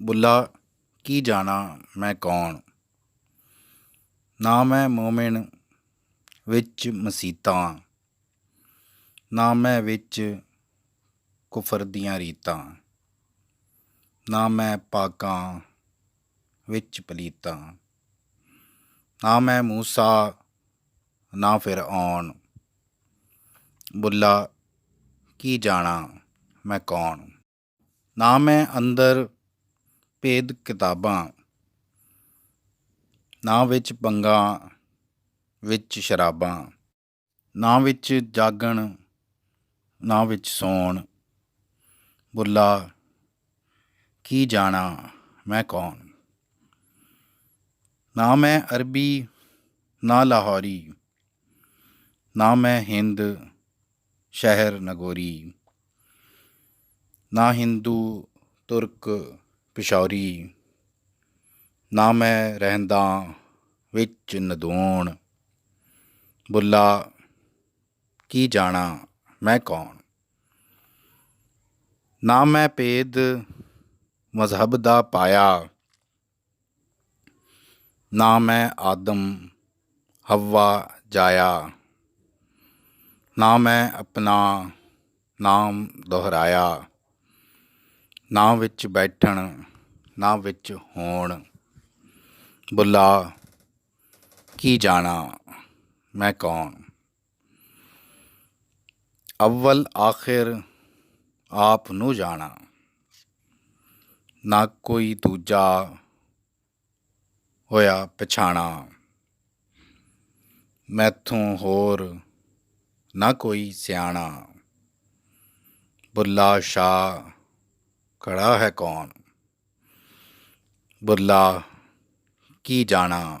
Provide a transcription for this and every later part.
ਬੁੱਲਾ ਕੀ ਜਾਣਾ ਮੈਂ ਕੌਣ। ਨਾ ਮੈਂ ਮੋਮਿਨ ਵਿੱਚ ਮਸੀਤਾਂ, ਨਾ ਮੈਂ ਵਿੱਚ ਕੁਫਰ ਦੀਆਂ ਰੀਤਾਂ। ਨਾ ਮੈਂ ਪਾਕਾਂ ਵਿੱਚ ਪਲੀਤਾਂ, ਨਾ ਮੈਂ ਮੂਸਾ ਨਾ ਫਿਰੌਨ। ਬੁੱਲਾ ਕੀ ਜਾਣਾ ਮੈਂ ਕੌਣ। ਨਾ ਮੈਂ ਅੰਦਰ ਭੇਦ ਕਿਤਾਬਾਂ, ਨਾ ਵਿੱਚ ਬੰਗਾਂ ਵਿੱਚ ਸ਼ਰਾਬਾਂ। ਨਾ ਵਿੱਚ ਜਾਗਣ ਨਾ ਵਿੱਚ ਸੌਣ। ਬੁੱਲਾ ਕੀ ਜਾਣਾ ਮੈਂ ਕੌਣ। ਨਾ ਮੈਂ ਅਰਬੀ ਨਾ ਲਾਹੌਰੀ, ਨਾ ਮੈਂ ਹਿੰਦ ਸ਼ਹਿਰ ਨਗੋਰੀ। ਨਾ ਹਿੰਦੂ ਤੁਰਕ ਪਿਸ਼ੌਰੀ, ਨਾ ਮੈਂ ਰਹਿੰਦਾ ਵਿੱਚ ਨਦੌਣ। ਬੁੱਲਾ ਕੀ ਜਾਣਾ ਮੈਂ ਕੌਣ। ਨਾ ਮੈਂ ਭੇਦ ਮਜ਼ਹਬ ਦਾ ਪਾਇਆ, ਨਾ ਮੈਂ ਆਦਮ ਹੱਵਾ ਜਾਇਆ। ਨਾ ਮੈਂ ਆਪਣਾ ਨਾਮ ਦੁਹਰਾਇਆ, ਨਾ ਵਿੱਚ ਬੈਠਣ ਨਾ ਵਿੱਚ ਹੋਣ। ਬੁੱਲਾ ਕੀ ਜਾਣਾ ਮੈਂ ਕੌਣ। ਅਵਲ ਆਖਿਰ ਆਪ ਨੂੰ ਜਾਣਾ, ਨਾ ਕੋਈ ਦੂਜਾ ਹੋਇਆ ਪਛਾਣਾ। ਮੈਥੋਂ ਹੋਰ ਨਾ ਕੋਈ ਸਿਆਣਾ। ਬੁੱਲਾ ਸ਼ਾਹ ਖੜਾ ਹੈ ਕੌਣ। ਬੁੱਲਾ ਕੀ ਜਾਣਾ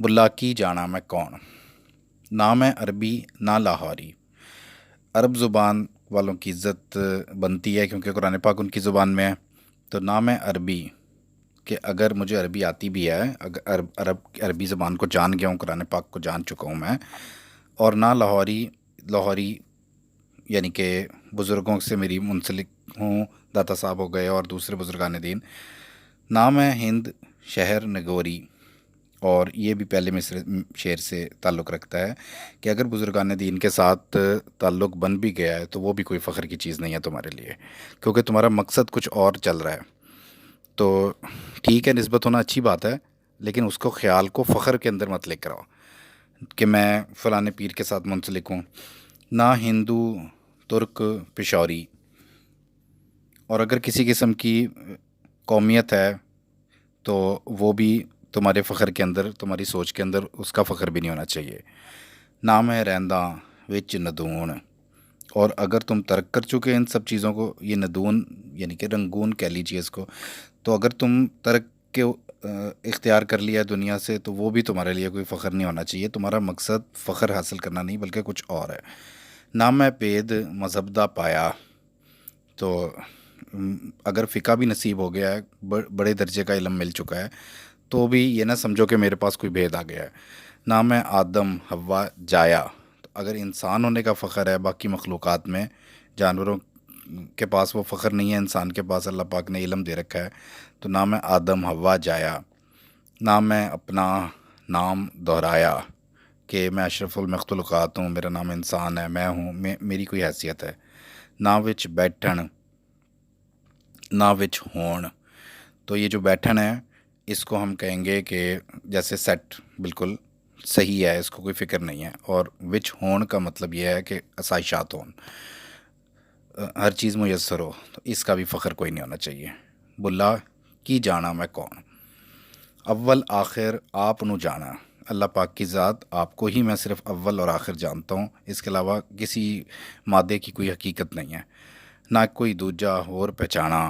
بلا کی جانا میں کون، نہ میں عربی نہ لاہوری۔ عرب زبان والوں کی عزت بنتی ہے کیونکہ قرآن پاک ان کی زبان میں ہے، تو نہ میں عربی کہ اگر مجھے عربی آتی بھی ہے، اگر عربی زبان کو جان گیا ہوں، قرآن پاک کو جان چکا ہوں میں، اور نہ لاہوری یعنی کہ بزرگوں سے میری منسلک ہوں، داتا صاحب ہو گئے اور دوسرے بزرگان دین، نہ میں ہند شہر نگوری۔ اور یہ بھی پہلے مصر شعر سے تعلق رکھتا ہے کہ اگر بزرگان دین کے ساتھ تعلق بن بھی گیا ہے تو وہ بھی کوئی فخر کی چیز نہیں ہے تمہارے لیے، کیونکہ تمہارا مقصد کچھ اور چل رہا ہے۔ تو ٹھیک ہے، نسبت ہونا اچھی بات ہے، لیکن اس کو خیال کو فخر کے اندر مت لے کر آؤ کہ میں فلاں پیر کے ساتھ منسلک ہوں۔ نہ ہندو ترک پشاوری، اور اگر کسی قسم کی قومیت ہے تو وہ بھی تمہارے فخر کے اندر، تمہاری سوچ کے اندر اس کا فخر بھی نہیں ہونا چاہیے۔ نام ہے رہندہ وچ ندون، اور اگر تم ترک کر چکے ان سب چیزوں کو، یہ ندون یعنی کہ رنگون کہہ لیجیے اس کو، تو اگر تم ترک کے اختیار کر لیا ہے دنیا سے تو وہ بھی تمہارے لیے کوئی فخر نہیں ہونا چاہیے۔ تمہارا مقصد فخر حاصل کرنا نہیں بلکہ کچھ اور ہے۔ نام ہے پید مذہب دا پایا، تو اگر فقہ بھی نصیب ہو گیا ہے، بڑے درجے کا علم مل چکا ہے، تو بھی یہ نہ سمجھو کہ میرے پاس کوئی بھید آ گیا ہے۔ نام ہے آدم حوا جایا، تو اگر انسان ہونے کا فخر ہے باقی مخلوقات میں، جانوروں کے پاس وہ فخر نہیں ہے، انسان کے پاس اللہ پاک نے علم دے رکھا ہے، تو نام ہے آدم حوا جایا۔ نام ہے اپنا نام دہرایا کہ میں اشرف المخلوقات ہوں، میرا نام انسان ہے، میں ہوں، میری کوئی حیثیت ہے۔ نہ وچ بیٹھن نہ وچ ہون، تو یہ جو بیٹھن ہے اس کو ہم کہیں گے کہ جیسے سیٹ بالکل صحیح ہے، اس کو کوئی فکر نہیں ہے، اور وچ ہون کا مطلب یہ ہے کہ آسائشات ہون، ہر چیز میسر ہو، تو اس کا بھی فخر کوئی نہیں ہونا چاہیے۔ بلا کی جانا میں کون، اول آخر آپ نو جانا، اللہ پاک کی ذات آپ کو ہی میں صرف اول اور آخر جانتا ہوں، اس کے علاوہ کسی مادے کی کوئی حقیقت نہیں ہے، نہ کوئی دوجا اور پہچانا،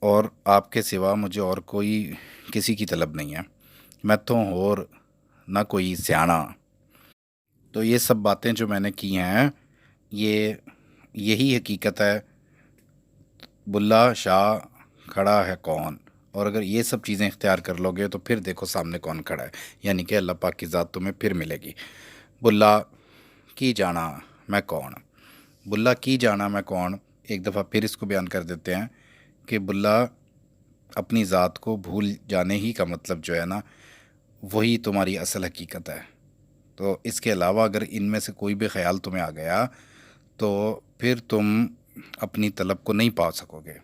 اور آپ کے سوا مجھے اور کوئی کسی کی طلب نہیں ہے، میں تو اور نہ کوئی سیانا۔ تو یہ سب باتیں جو میں نے کی ہیں یہی حقیقت ہے، بلا شاہ کھڑا ہے کون، اور اگر یہ سب چیزیں اختیار کر لو گے تو پھر دیکھو سامنے کون کھڑا ہے، یعنی کہ اللہ پاک کی ذات تمہیں پھر ملے گی۔ بلا کی جانا میں کون، بلا کی جانا میں کون، ایک دفعہ پھر اس کو بیان کر دیتے ہیں کہ بلا اپنی ذات کو بھول جانے ہی کا مطلب جو ہے نا، وہی تمہاری اصل حقیقت ہے۔ تو اس کے علاوہ اگر ان میں سے کوئی بھی خیال تمہیں آ گیا تو پھر تم اپنی طلب کو نہیں پا سکو گے۔